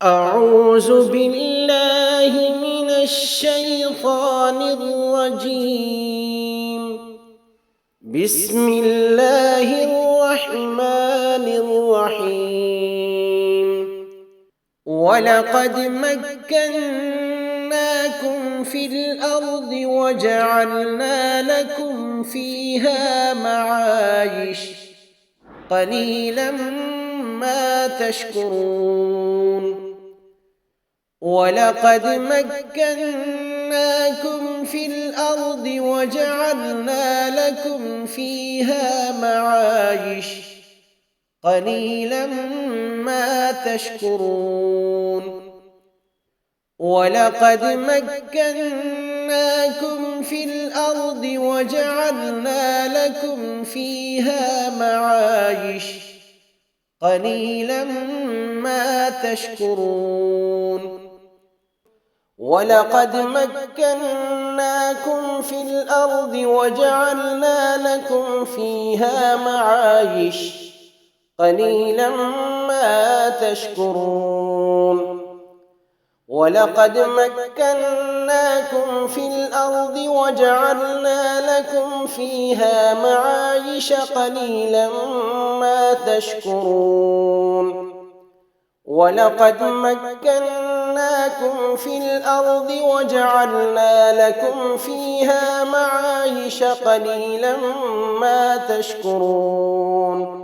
أعوذ بالله من الشيطان الرجيم. بسم الله الرحمن الرحيم. ولقد مكناكم في الأرض وجعلنا لكم فيها معايش قليلا ما تشكرون. ولقد مكناكم في الأرض وجعلنا لكم فيها معايش قليلا ما تشكرون. ولقد مكناكم في الأرض وجعلنا لكم فيها معايش قليلا ما تشكرون. ولقد مكناكم في الأرض وجعلنا لكم فيها معايش قليلا ما تشكرون. ولقد مكناكم في الأرض وجعلنا لكم فيها معايش قليلا ما تشكرون. ولقد مكناكم في الأرض وجعلنا لكم فيها معايش قليلا ما تشكرون.